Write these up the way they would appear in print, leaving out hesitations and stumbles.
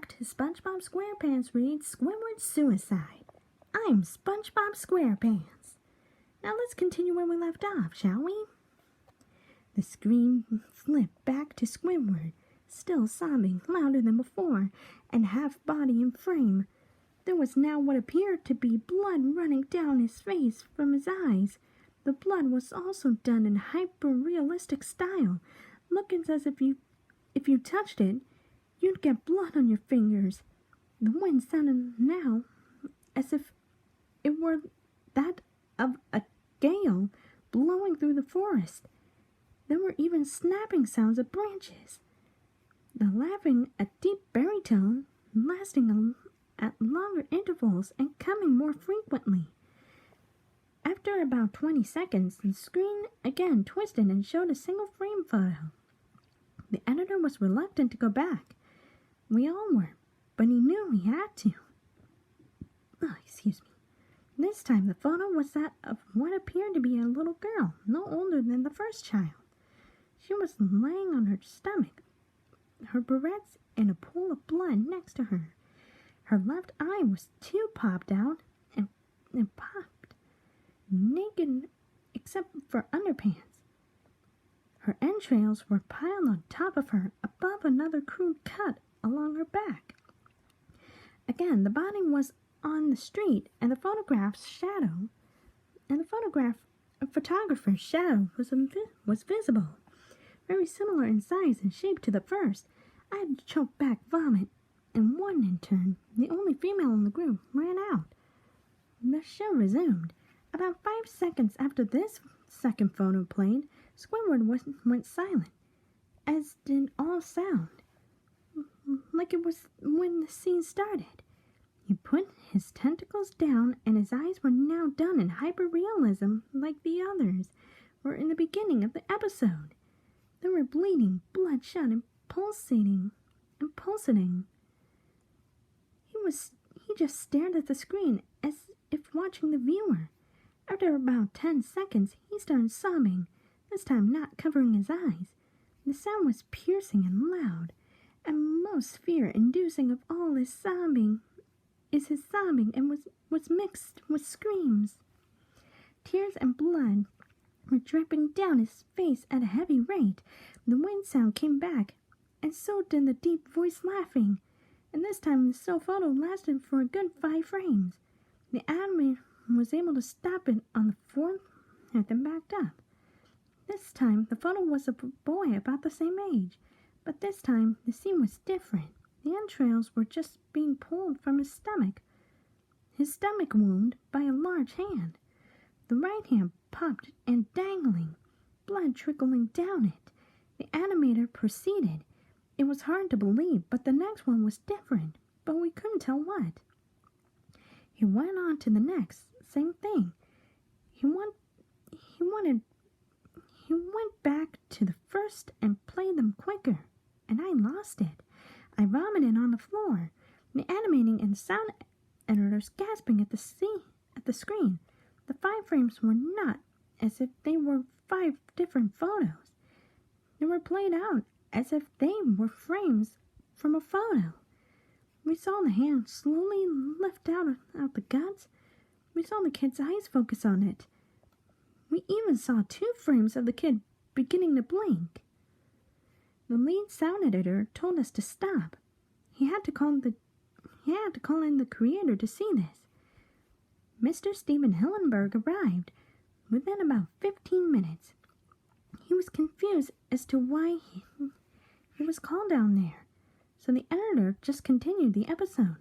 back to SpongeBob Squarepants reads Squidward's Suicide. I'm SpongeBob Squarepants. Now let's continue where we left off, shall we? The screen flipped back to Squidward, still sobbing louder than before, and half body and frame. There was now what appeared to be blood running down his face from his eyes. The blood was also done in hyper-realistic style, looking as if you touched it, you'd get blood on your fingers. The wind sounded now as if it were that of a gale blowing through the forest. There were even snapping sounds of branches. The laughing, a deep baritone, lasting at longer intervals and coming more frequently. After about 20 seconds, the screen again twisted and showed a single frame photo. The editor was reluctant to go back. We all were, but he knew he had to. Excuse me. This time the photo was that of what appeared to be a little girl, no older than the first child. She was laying on her stomach, her barrettes in a pool of blood next to her. Her left eye was too popped out and popped, naked except for underpants. Her entrails were piled on top of her above another crude cut along her back. Again, the body was on the street, and the photographer's shadow was visible, very similar in size and shape to the first. I had to choke back vomit, and one in turn, the only female in the group, ran out. The show resumed. About 5 seconds after this second photo played, Squidward went silent, as did all sound, like it was when the scene started. He put his tentacles down, and his eyes were now done in hyperrealism like the others were in the beginning of the episode. They were bleeding, bloodshot, and pulsating. He just stared at the screen as if watching the viewer. After about 10 seconds, he started sobbing, this time not covering his eyes. The sound was piercing and loud, and most fear-inducing of all his sobbing and was mixed with screams. Tears and blood were dripping down his face at a heavy rate. The wind sound came back, and so did the deep voice laughing, and this time the still photo lasted for a good 5 frames. The animator was able to stop it on the 4th and then backed up. This time the photo was of a boy about the same age, but this time the scene was different. The entrails were just being pulled from his stomach wound by a large hand. The right hand popped and dangling, blood trickling down it. The animator proceeded. It was hard to believe, but the next one was different, but we couldn't tell what. He went on to the next, same thing. He went back to the first and played them quicker, and I lost it. I vomited on the floor. The animating and sound editors gasping at the screen. The 5 frames were not as if they were 5 different photos. They were played out as if they were frames from a photo. We saw the hand slowly lift out the guts. We saw the kid's eyes focus on it. We even saw 2 frames of the kid beginning to blink. The lead sound editor told us to stop. He had to call in the creator to see this. Mr. Steven Hillenberg arrived within about 15 minutes. He was confused as to why he was called down there, so the editor just continued the episode.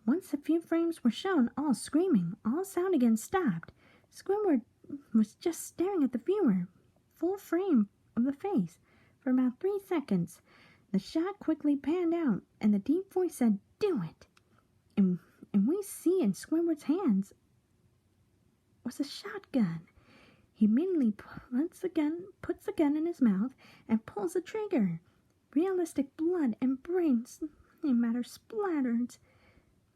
Once a few frames were shown, all screaming, all sound again stopped. Squidward was just staring at the viewer, full frame of the face, for about 3 seconds. The shot quickly panned out, and the deep voice said, "Do it!" And we see in Squidward's hands was a shotgun. He immediately puts the gun in his mouth and pulls the trigger. Realistic blood and brain matter splattered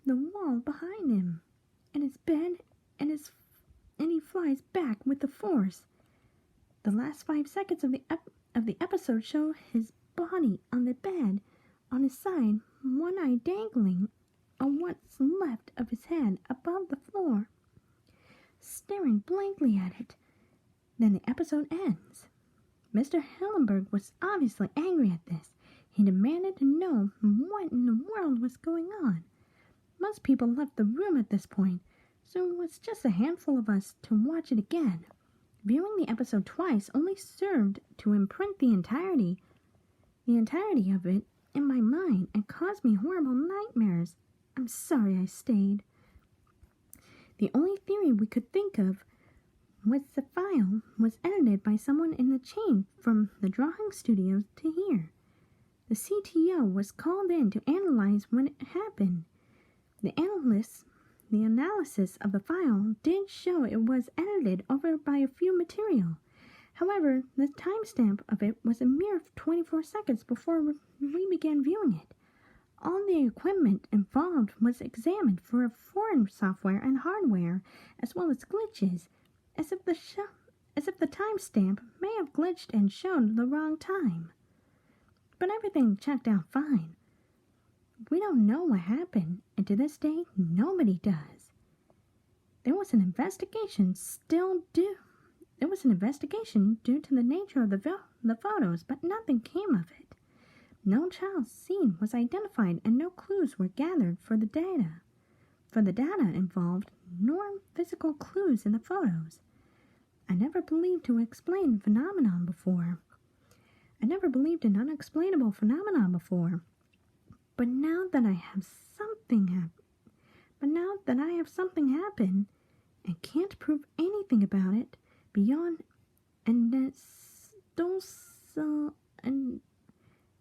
the wall behind him, and his bed, and he flies back with the force. The last 5 seconds of the episode show his body on the bed, on his side, one eye dangling on what's left of his head above the floor, staring blankly at it. Then the episode ends. Mr. Hillenberg was obviously angry at this. He demanded to know what in the world was going on. Most people left the room at this point, so it was just a handful of us to watch it again. Viewing the episode twice only served to imprint the entirety of it in my mind and caused me horrible nightmares. I'm sorry I stayed. The only theory we could think of was the file was edited by someone in the chain from the drawing studios to here. The CTO was called in to analyze when it happened. The analysis of the file did show it was edited over by a few material. However, the timestamp of it was a mere 24 seconds before we began viewing it. All the equipment involved was examined for foreign software and hardware, as well as glitches, as if the timestamp may have glitched and showed the wrong time. But everything checked out fine. We don't know what happened, and to this day, nobody does. There was an investigation due to the nature of the photos, but nothing came of it. No child scene was identified, and no clues were gathered for the data involved, nor physical clues in the photos. I never believed in unexplainable phenomenon before. But now that I have something happen and can't prove anything about it beyond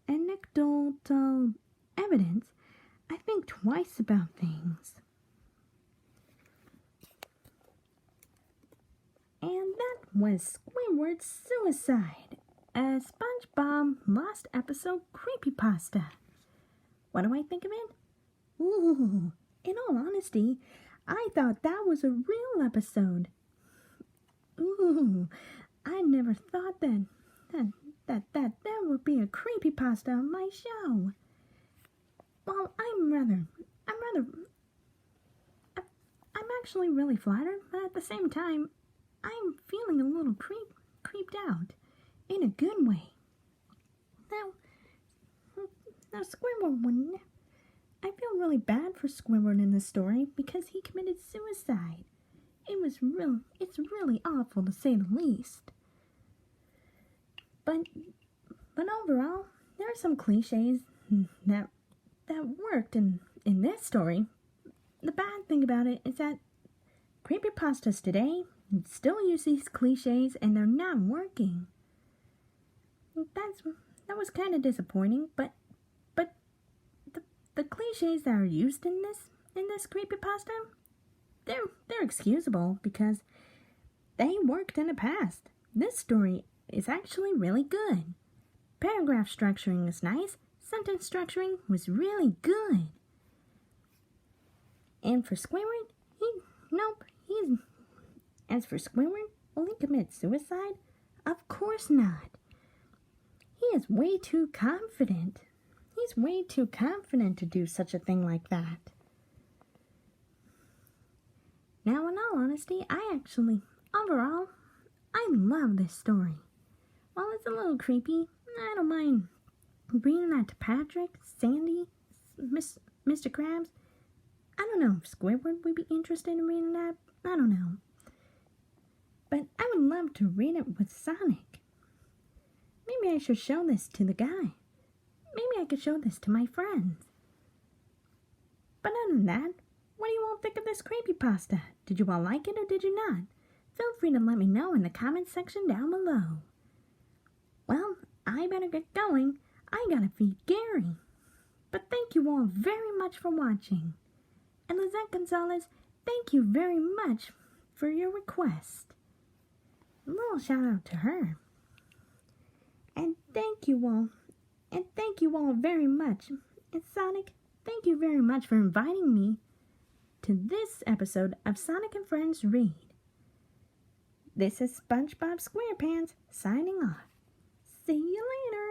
anecdotal evidence, I think twice about things. And that was Squidward's Suicide, a SpongeBob Lost episode creepypasta. What do I think of it? Ooh, in all honesty, I thought that was a real episode. Ooh, I never thought that there would be a creepypasta on my show. Well, I'm actually really flattered, but at the same time, I'm feeling a little creeped out, in a good way. Now Squidward I feel really bad for Squidward in this story because he committed suicide. It's really awful to say the least. But overall, there are some cliches that worked in this story. The bad thing about it is that creepypastas today still use these cliches and they're not working. That was kind of disappointing, but the cliches that are used in this creepypasta, they're excusable because they worked in the past. This story is actually really good. Paragraph structuring is nice. Sentence structuring was really good. And for Squidward, as for Squidward, will he commit suicide? Of course not. He is way too confident. He's way too confident to do such a thing like that. Now, in all honesty, overall, I love this story. While it's a little creepy, I don't mind reading that to Patrick, Sandy, Mr. Krabs. I don't know if Squidward would be interested in reading that. I don't know. But I would love to read it with Sonic. Maybe I should show this to the guy. Maybe I could show this to my friends. But other than that, what do you all think of this creepypasta? Did you all like it or did you not? Feel free to let me know in the comments section down below. Well, I better get going. I gotta feed Gary. But thank you all very much for watching. And Lissett Gonzalez, thank you very much for your request. A little shout out to her. And thank you all very much. And Sonic, thank you very much for inviting me to this episode of Sonic and Friends Read. This is SpongeBob Squarepants signing off. See you later.